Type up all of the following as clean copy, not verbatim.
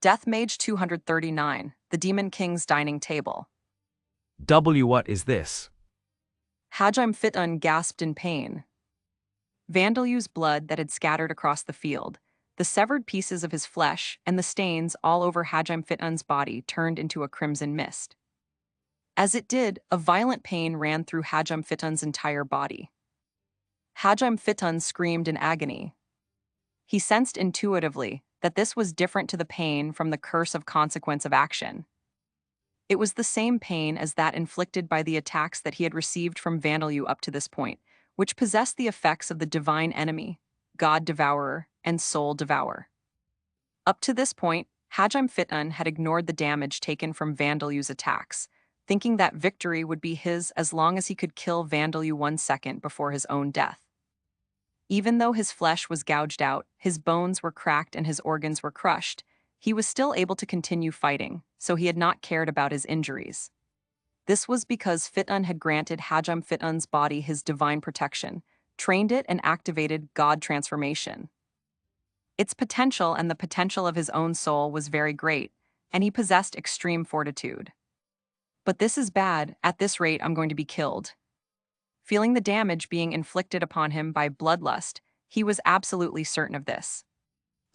Death Mage 239, The Demon King's Dining Table. What is this? Hajime Fitun gasped in pain. Vandalu's blood that had scattered across the field, the severed pieces of his flesh, and the stains all over Hajime Fitun's body turned into a crimson mist. As it did, a violent pain ran through Hajime Fitun's entire body. Hajime Fitun screamed in agony. He sensed intuitively that this was different to the pain from the curse of consequence of action. It was the same pain as that inflicted by the attacks that he had received from Vandalu up to this point, which possessed the effects of the divine enemy, God Devourer, and Soul Devourer. Up to this point, Hajime Fitun had ignored the damage taken from Vandalu's attacks, thinking that victory would be his as long as he could kill Vandalu 1 second before his own death. Even though his flesh was gouged out, his bones were cracked and his organs were crushed, he was still able to continue fighting, so he had not cared about his injuries. This was because Fitun had granted Hajime Fitun's body his divine protection, trained it and activated God transformation. Its potential and the potential of his own soul was very great, and he possessed extreme fortitude. But this is bad, at this rate I'm going to be killed. Feeling the damage being inflicted upon him by bloodlust, he was absolutely certain of this.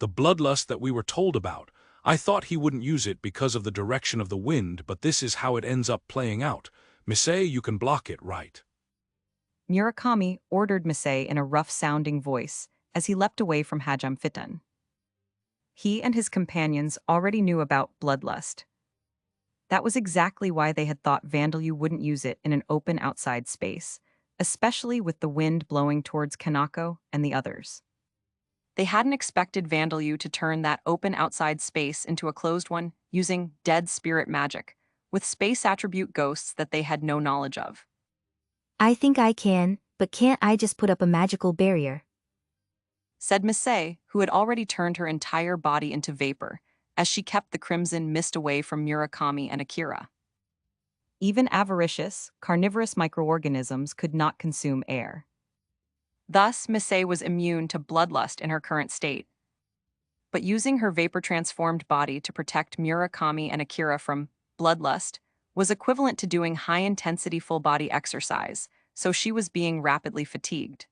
The bloodlust that we were told about. I thought he wouldn't use it because of the direction of the wind, but this is how it ends up playing out. Misei, you can block it, right? Murakami ordered Misei in a rough-sounding voice as he leapt away from Hajime Fitun. He and his companions already knew about bloodlust. That was exactly why they had thought Vandalu wouldn't use it in an open outside space, especially with the wind blowing towards Kanako and the others. They hadn't expected Vandalu to turn that open outside space into a closed one using dead spirit magic, with space attribute ghosts that they had no knowledge of. I think I can, but can't I just put up a magical barrier? Said Misei, who had already turned her entire body into vapor, as she kept the crimson mist away from Murakami and Akira. Even avaricious, carnivorous microorganisms could not consume air. Thus, Misei was immune to bloodlust in her current state. But using her vapor-transformed body to protect Murakami and Akira from bloodlust was equivalent to doing high-intensity full-body exercise, so she was being rapidly fatigued.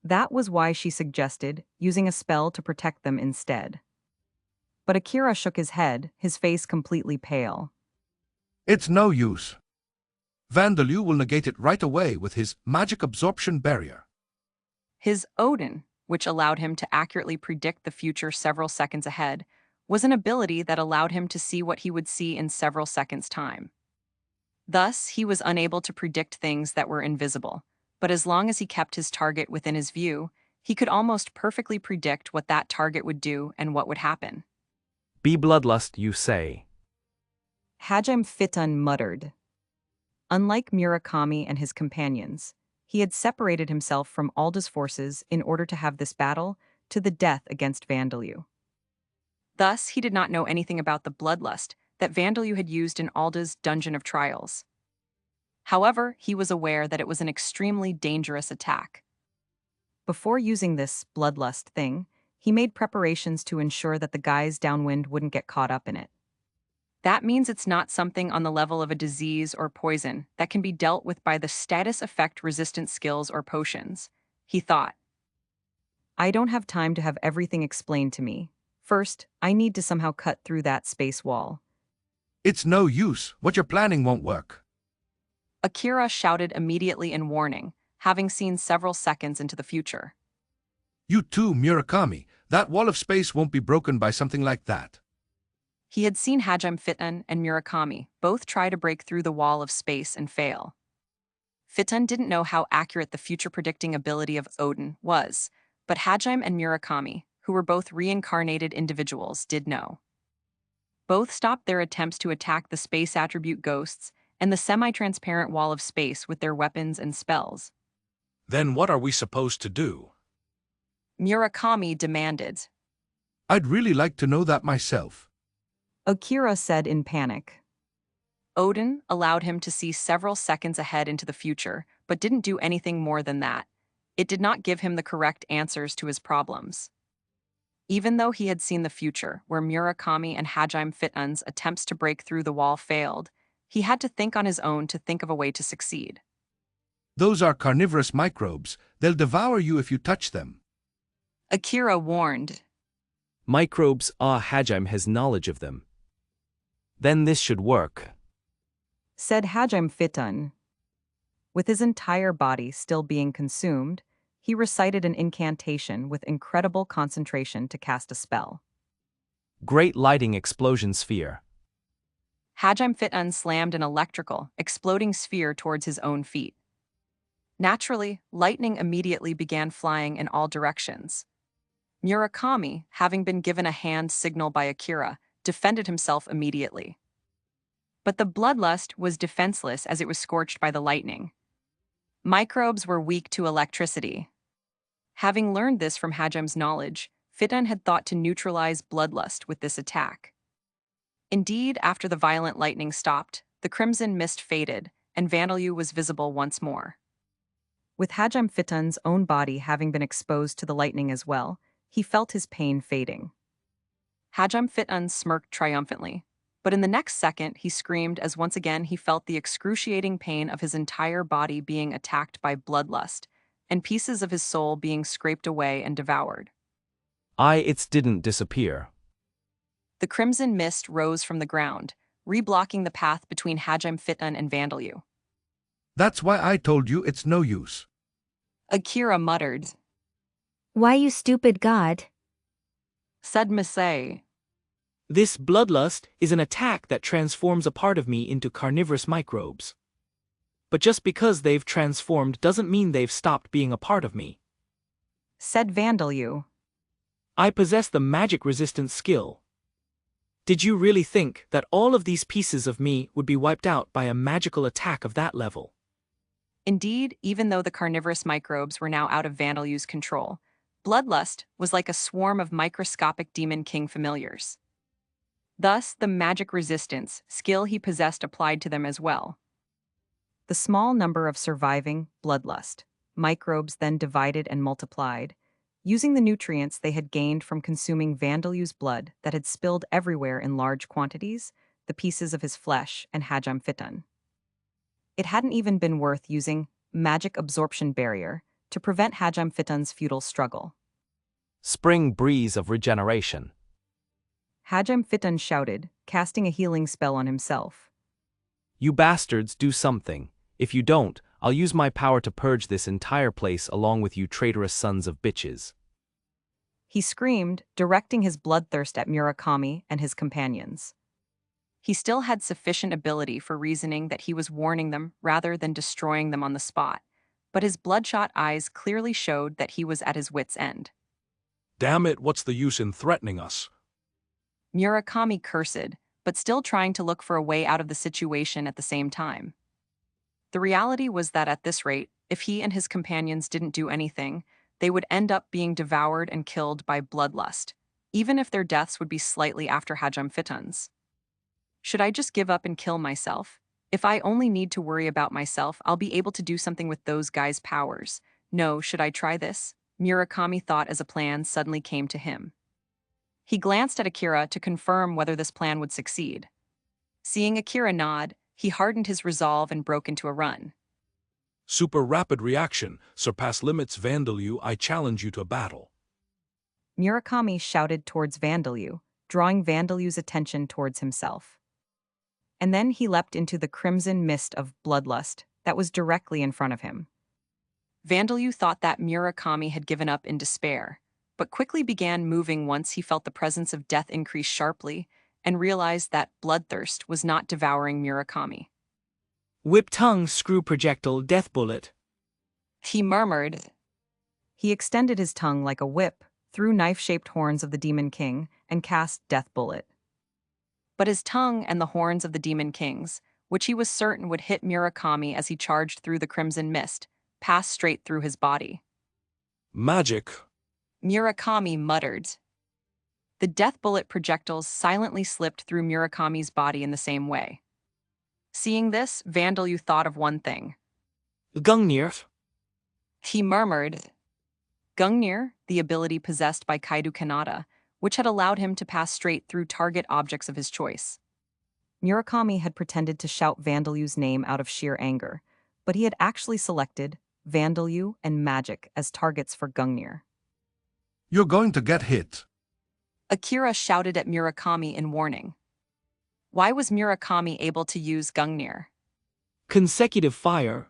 That was why she suggested using a spell to protect them instead. But Akira shook his head, his face completely pale. It's no use. Vandalu will negate it right away with his magic absorption barrier. His Odin, which allowed him to accurately predict the future several seconds ahead, was an ability that allowed him to see what he would see in several seconds' time. Thus, he was unable to predict things that were invisible, but as long as he kept his target within his view, he could almost perfectly predict what that target would do and what would happen. Be bloodlust, you say? Hajime Fitun muttered. Unlike Murakami and his companions, he had separated himself from Alda's forces in order to have this battle to the death against Vandalu. Thus, he did not know anything about the bloodlust that Vandalu had used in Alda's Dungeon of Trials. However, he was aware that it was an extremely dangerous attack. Before using this bloodlust thing, he made preparations to ensure that the guys downwind wouldn't get caught up in it. That means it's not something on the level of a disease or poison that can be dealt with by the status effect resistant skills or potions, he thought. I don't have time to have everything explained to me. First, I need to somehow cut through that space wall. It's no use. What you're planning won't work. Akira shouted immediately in warning, having seen several seconds into the future. You too, Murakami. That wall of space won't be broken by something like that. He had seen Hajime Fitun and Murakami both try to break through the wall of space and fail. Fitun didn't know how accurate the future-predicting ability of Odin was, but Hajime and Murakami, who were both reincarnated individuals, did know. Both stopped their attempts to attack the space attribute ghosts and the semi-transparent wall of space with their weapons and spells. Then what are we supposed to do? Murakami demanded. I'd really like to know that myself. Akira said in panic. Odin allowed him to see several seconds ahead into the future, but didn't do anything more than that. It did not give him the correct answers to his problems. Even though he had seen the future, where Murakami and Hajime Fitun's attempts to break through the wall failed, he had to think on his own to think of a way to succeed. Those are carnivorous microbes. They'll devour you if you touch them. Akira warned. Microbes, Hajime has knowledge of them. Then this should work, Said Hajime Fitun. With his entire body still being consumed, he recited an incantation with incredible concentration to cast a spell. Great lighting explosion sphere. Hajime Fitun slammed an electrical, exploding sphere towards his own feet. Naturally, lightning immediately began flying in all directions. Murakami, having been given a hand signal by Akira, defended himself immediately. But the bloodlust was defenseless as it was scorched by the lightning. Microbes were weak to electricity. Having learned this from Hajime's knowledge, Fitun had thought to neutralize bloodlust with this attack. Indeed, after the violent lightning stopped, the crimson mist faded, and Vandelyu was visible once more. With Hajime Fitun's own body having been exposed to the lightning as well, he felt his pain fading. Hajime Fitun smirked triumphantly, but in the next second he screamed as once again he felt the excruciating pain of his entire body being attacked by bloodlust, and pieces of his soul being scraped away and devoured. It didn't disappear. The crimson mist rose from the ground, reblocking the path between Hajime Fitun and Vandelyu. That's why I told you it's no use. Akira muttered. Why, you stupid god? Said Misei. This bloodlust is an attack that transforms a part of me into carnivorous microbes. But just because they've transformed doesn't mean they've stopped being a part of me. Said Vandelyu. I possess the magic resistance skill. Did you really think that all of these pieces of me would be wiped out by a magical attack of that level? Indeed, even though the carnivorous microbes were now out of Vandelyu's control, bloodlust was like a swarm of microscopic demon king familiars. Thus, the magic resistance skill he possessed applied to them as well. The small number of surviving bloodlust microbes then divided and multiplied, using the nutrients they had gained from consuming Vandelyu's blood that had spilled everywhere in large quantities, the pieces of his flesh and Hajime Fitun. It hadn't even been worth using magic absorption barrier to prevent Hajime Fitun's futile struggle. Spring breeze of regeneration. Hajime Fitun shouted, casting a healing spell on himself. You bastards, do something. If you don't, I'll use my power to purge this entire place along with you traitorous sons of bitches. He screamed, directing his bloodthirst at Murakami and his companions. He still had sufficient ability for reasoning that he was warning them rather than destroying them on the spot, but his bloodshot eyes clearly showed that he was at his wit's end. Damn it, what's the use in threatening us? Murakami cursed, but still trying to look for a way out of the situation at the same time. The reality was that at this rate, if he and his companions didn't do anything, they would end up being devoured and killed by bloodlust, even if their deaths would be slightly after Hajime Fitun's. Should I just give up and kill myself? If I only need to worry about myself, I'll be able to do something with those guys' powers. No, should I try this? Murakami thought as a plan suddenly came to him. He glanced at Akira to confirm whether this plan would succeed. Seeing Akira nod, he hardened his resolve and broke into a run. Super rapid reaction, surpass limits Vandelyu, I challenge you to battle. Murakami shouted towards Vandelyu, drawing Vandelyu's attention towards himself. And then he leapt into the crimson mist of bloodlust that was directly in front of him. Vandelyu thought that Murakami had given up in despair, but quickly began moving once he felt the presence of death increase sharply and realized that bloodthirst was not devouring Murakami. Whip tongue, screw projectile, death bullet. He murmured. He extended his tongue like a whip, through knife-shaped horns of the Demon King, and cast Death Bullet. But his tongue and the horns of the Demon Kings, which he was certain would hit Murakami as he charged through the crimson mist, passed straight through his body. Magic. Murakami muttered. The Death Bullet projectiles silently slipped through Murakami's body in the same way. Seeing this, Vandalyu thought of one thing. Gungnir. He murmured, Gungnir, the ability possessed by Kaido Kanata, which had allowed him to pass straight through target objects of his choice. Murakami had pretended to shout Vandalyu's name out of sheer anger, but he had actually selected Vandalyu and Magic as targets for Gungnir. You're going to get hit. Akira shouted at Murakami in warning. Why was Murakami able to use Gungnir? Consecutive fire.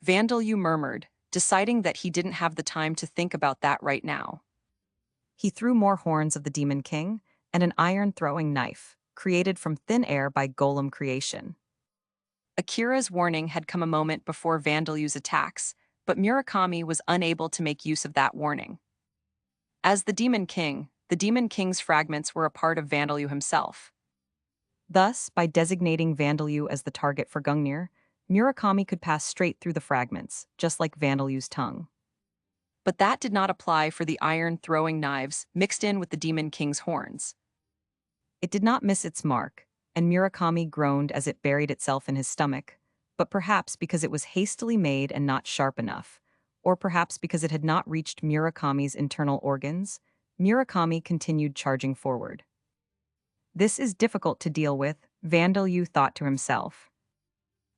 Vandalyu murmured, deciding that he didn't have the time to think about that right now. He threw more horns of the Demon King and an iron-throwing knife, created from thin air by Golem creation. Akira's warning had come a moment before Vandalyu's attacks, but Murakami was unable to make use of that warning. As the Demon King's fragments were a part of Vandalyu himself. Thus, by designating Vandalyu as the target for Gungnir, Murakami could pass straight through the fragments, just like Vandalyu's tongue. But that did not apply for the iron-throwing knives mixed in with the Demon King's horns. It did not miss its mark, and Murakami groaned as it buried itself in his stomach, but perhaps because it was hastily made and not sharp enough, or perhaps because it had not reached Murakami's internal organs, Murakami continued charging forward. This is difficult to deal with, Vandalyu thought to himself.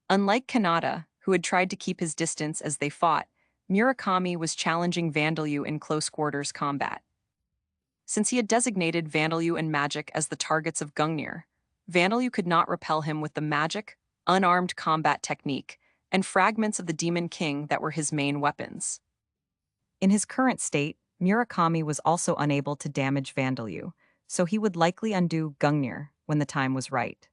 Unlike Kanata, who had tried to keep his distance as they fought, Murakami was challenging Vandalyu in close-quarters combat. Since he had designated Vandalyu and Magic as the targets of Gungnir, Vandalyu could not repel him with the magic, unarmed combat technique, and fragments of the Demon King that were his main weapons. In his current state, Murakami was also unable to damage Vandalyu, so he would likely undo Gungnir when the time was right.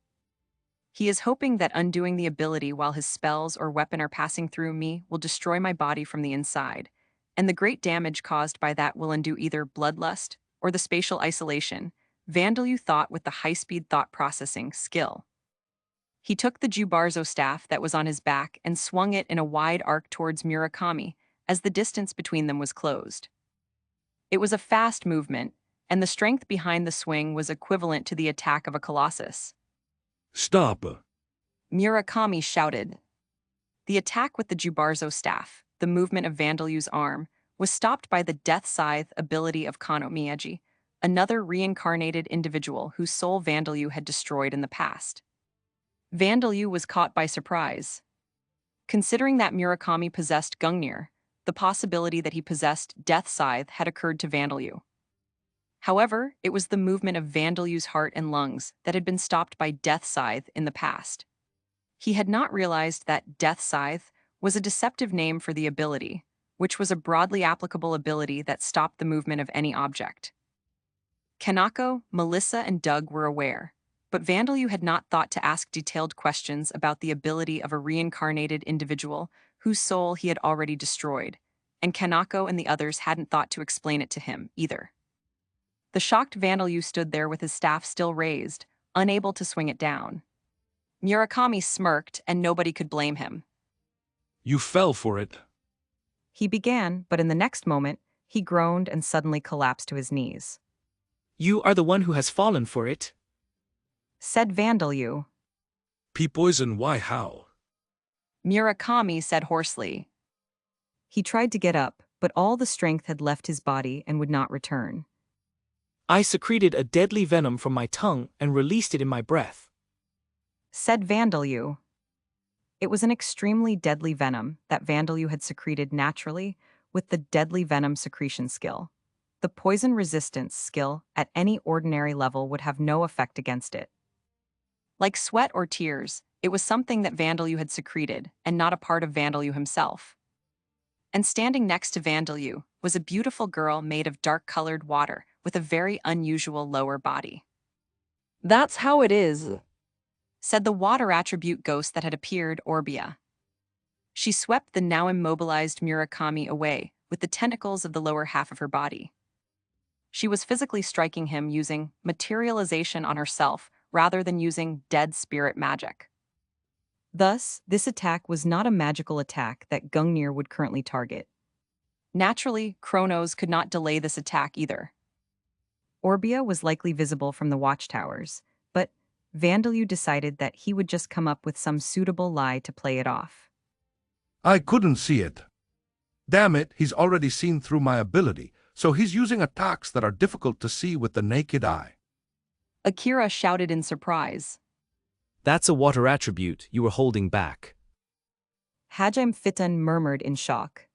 He is hoping that undoing the ability while his spells or weapon are passing through me will destroy my body from the inside, and the great damage caused by that will undo either bloodlust or the spatial isolation, Vandalyu thought with the high-speed thought processing skill. He took the Jubarzo staff that was on his back and swung it in a wide arc towards Murakami as the distance between them was closed. It was a fast movement, and the strength behind the swing was equivalent to the attack of a colossus. Stop! Murakami shouted. The attack with the Jubarzo staff, the movement of Vandalyu's arm, was stopped by the Death Scythe ability of Kano Miyaji, another reincarnated individual whose soul Vandalyu had destroyed in the past. Vandalyu was caught by surprise. Considering that Murakami possessed Gungnir, the possibility that he possessed Death Scythe had occurred to Vandalyu. However, it was the movement of Vandalyu's heart and lungs that had been stopped by Death Scythe in the past. He had not realized that Death Scythe was a deceptive name for the ability, which was a broadly applicable ability that stopped the movement of any object. Kanako, Melissa, and Doug were aware, but Vandalyu had not thought to ask detailed questions about the ability of a reincarnated individual whose soul he had already destroyed, and Kanako and the others hadn't thought to explain it to him either. The shocked Vandalyu stood there with his staff still raised, unable to swing it down. Murakami smirked, and nobody could blame him. You fell for it. He began, but in the next moment, he groaned and suddenly collapsed to his knees. You are the one who has fallen for it, said Vandalyu. P-poison, why how? Murakami said hoarsely. He tried to get up, but all the strength had left his body and would not return. I secreted a deadly venom from my tongue and released it in my breath, said Vandalyu. It was an extremely deadly venom that Vandalyu had secreted naturally with the deadly venom secretion skill. The poison resistance skill at any ordinary level would have no effect against it. Like sweat or tears, it was something that Vandalyu had secreted and not a part of Vandalyu himself. And standing next to Vandalyu was a beautiful girl made of dark-colored water with a very unusual lower body. That's how it is, said the water attribute ghost that had appeared, Orbia. She swept the now immobilized Murakami away with the tentacles of the lower half of her body. She was physically striking him using materialization on herself rather than using dead spirit magic. Thus, this attack was not a magical attack that Gungnir would currently target. Naturally, Chronos could not delay this attack either. Orbia was likely visible from the watchtowers, but Vandalyu decided that he would just come up with some suitable lie to play it off. I couldn't see it. Damn it, he's already seen through my ability, so he's using attacks that are difficult to see with the naked eye. Akira shouted in surprise. That's a water attribute you were holding back. Hajime Fitan murmured in shock.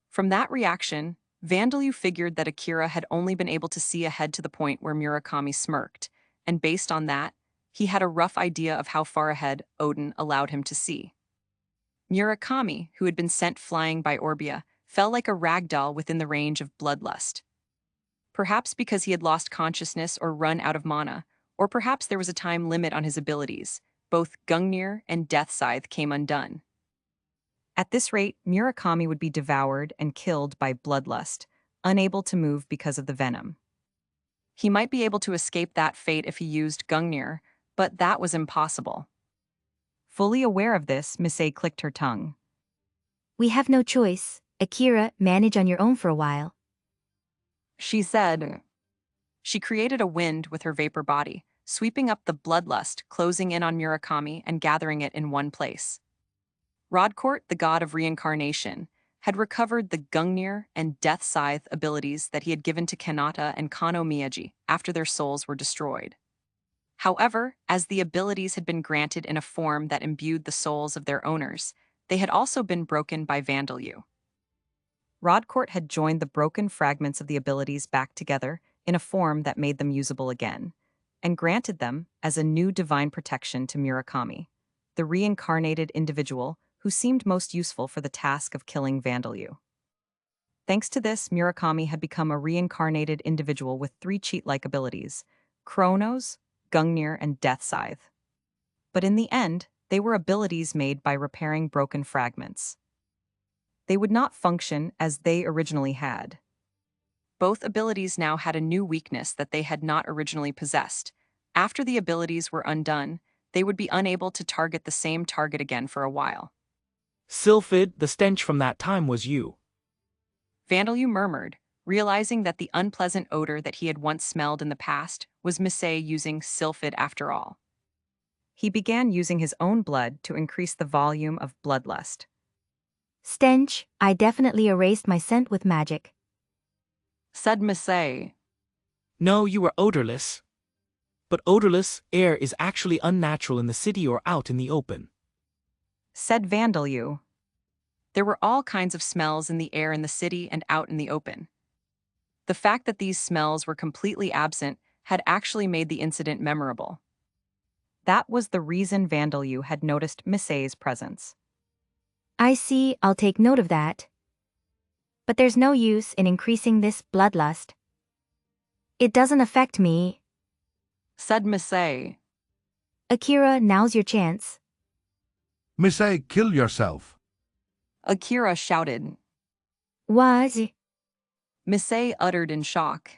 From that reaction, Vandalyu figured that Akira had only been able to see ahead to the point where Murakami smirked, and based on that, he had a rough idea of how far ahead Odin allowed him to see. Murakami, who had been sent flying by Orbia, fell like a rag doll within the range of bloodlust. Perhaps because he had lost consciousness or run out of mana, or perhaps there was a time limit on his abilities, both Gungnir and Death Scythe came undone. At this rate, Murakami would be devoured and killed by bloodlust, unable to move because of the venom. He might be able to escape that fate if he used Gungnir, but that was impossible. Fully aware of this, Misei clicked her tongue. We have no choice. Akira, manage on your own for a while. She said. She created a wind with her vapor body, sweeping up the bloodlust, closing in on Murakami and gathering it in one place. Rodcourt, the god of reincarnation, had recovered the Gungnir and Death Scythe abilities that he had given to Kanata and Kano Miyagi after their souls were destroyed. However, as the abilities had been granted in a form that imbued the souls of their owners, they had also been broken by Vandalyu. Rodcourt had joined the broken fragments of the abilities back together in a form that made them usable again, and granted them as a new divine protection to Murakami, the reincarnated individual who seemed most useful for the task of killing Vandalyu. Thanks to this, Murakami had become a reincarnated individual with 3 cheat-like abilities: Chronos, Gungnir, and Death Scythe. But in the end, they were abilities made by repairing broken fragments. They would not function as they originally had. Both abilities now had a new weakness that they had not originally possessed. After the abilities were undone, they would be unable to target the same target again for a while. Sylphid, the stench from that time was you. Vandalyu murmured, realizing that the unpleasant odor that he had once smelled in the past was Misei using Sylphid after all. He began using his own blood to increase the volume of bloodlust. Stench, I definitely erased my scent with magic. Said Misei. No, you were odorless. But odorless air is actually unnatural in the city or out in the open. Said Vandalyu. There were all kinds of smells in the air in the city and out in the open. The fact that these smells were completely absent had actually made the incident memorable. That was the reason Vandalyu had noticed Misei's presence. I see, I'll take note of that. But there's no use in increasing this bloodlust. It doesn't affect me. Said Misei. Akira, now's your chance. Misei, kill yourself. Akira shouted. What? Misei uttered in shock.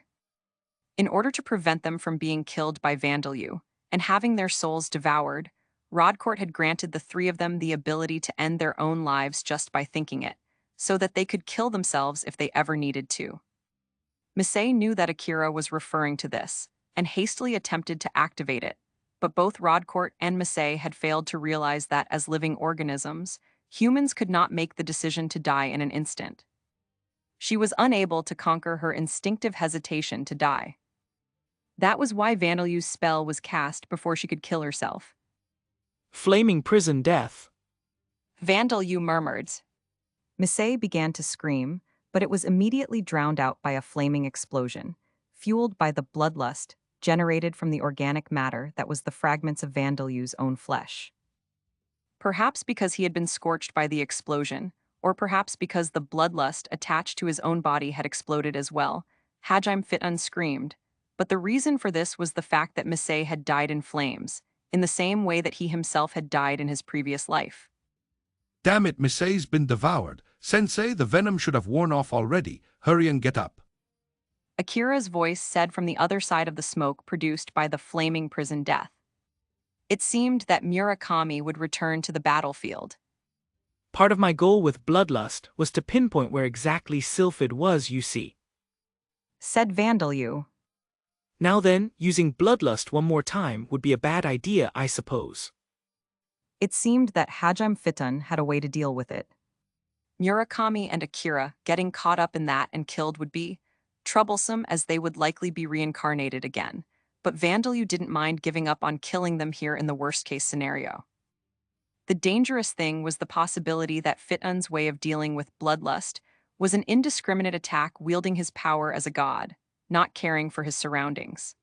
In order to prevent them from being killed by Vandalyu and having their souls devoured, Rodcourt had granted the 3 of them the ability to end their own lives just by thinking it, so that they could kill themselves if they ever needed to. Misei knew that Akira was referring to this, and hastily attempted to activate it, but both Rodcourt and Misei had failed to realize that as living organisms, humans could not make the decision to die in an instant. She was unable to conquer her instinctive hesitation to die. That was why Vandalyu's spell was cast before she could kill herself. Flaming prison death. Vandalyu murmured. Misei began to scream, but it was immediately drowned out by a flaming explosion, fueled by the bloodlust generated from the organic matter that was the fragments of Vandalyu's own flesh. Perhaps because he had been scorched by the explosion, or perhaps because the bloodlust attached to his own body had exploded as well, Hajime Fitan screamed, but the reason for this was the fact that Misei had died in flames, in the same way that he himself had died in his previous life. Damn it, Misei's been devoured. Sensei, the venom should have worn off already. Hurry and get up. Akira's voice said from the other side of the smoke produced by the flaming prison death. It seemed that Murakami would return to the battlefield. Part of my goal with bloodlust was to pinpoint where exactly Sylphid was, you see. Said Vandalyu. Now then, using bloodlust one more time would be a bad idea, I suppose. It seemed that Hajime Fiton had a way to deal with it. Murakami and Akira getting caught up in that and killed would be troublesome, as they would likely be reincarnated again, but Vandalyu didn't mind giving up on killing them here in the worst-case scenario. The dangerous thing was the possibility that Fiton's way of dealing with bloodlust was an indiscriminate attack, wielding his power as a god, not caring for his surroundings.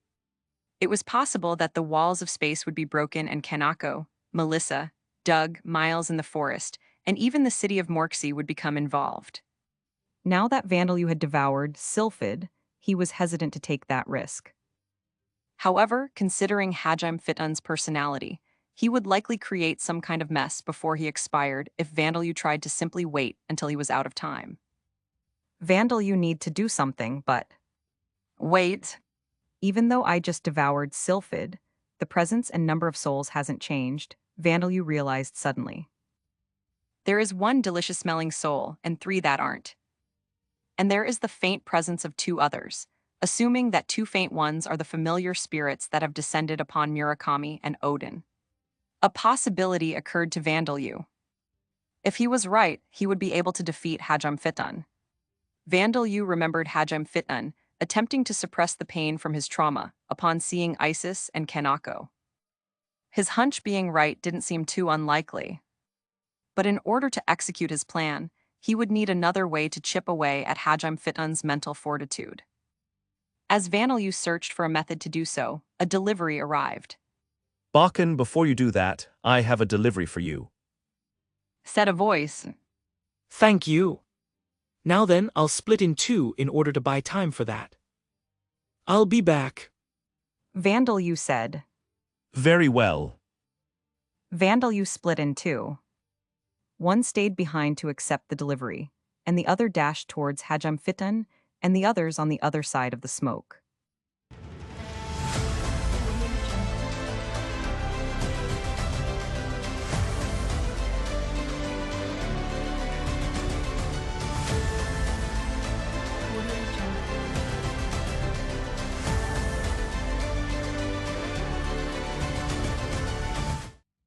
It was possible that the walls of space would be broken and Kanako, Melissa, Doug, Miles in the forest, and even the city of Morksey would become involved. Now that Vandalyu had devoured Sylphid, he was hesitant to take that risk. However, considering Hajime Fiton's personality, he would likely create some kind of mess before he expired if Vandalyu tried to simply wait until he was out of time. Vandalyu need to do something, but... Wait. Even though I just devoured Sylphid, the presence and number of souls hasn't changed, Vandalyu realized suddenly. There is one delicious-smelling soul, and 3 that aren't. And there is the faint presence of 2 others, assuming that 2 faint ones are the familiar spirits that have descended upon Murakami and Odin. A possibility occurred to Vandalyu. If he was right, he would be able to defeat Hajime Fiton. Vandalyu remembered Hajime Fiton attempting to suppress the pain from his trauma upon seeing Isis and Kanako. His hunch being right didn't seem too unlikely. But in order to execute his plan, he would need another way to chip away at Hajime Fiton's mental fortitude. As Vandalyu searched for a method to do so, a delivery arrived. Bakken, before you do that, I have a delivery for you, Said a voice. Thank you. Now then, I'll split in 2 in order to buy time for that. I'll be back. Vandalyu said. Very well. Vandalyu split in 2. One stayed behind to accept the delivery, and the other dashed towards Hajime Fiton and the others on the other side of the smoke.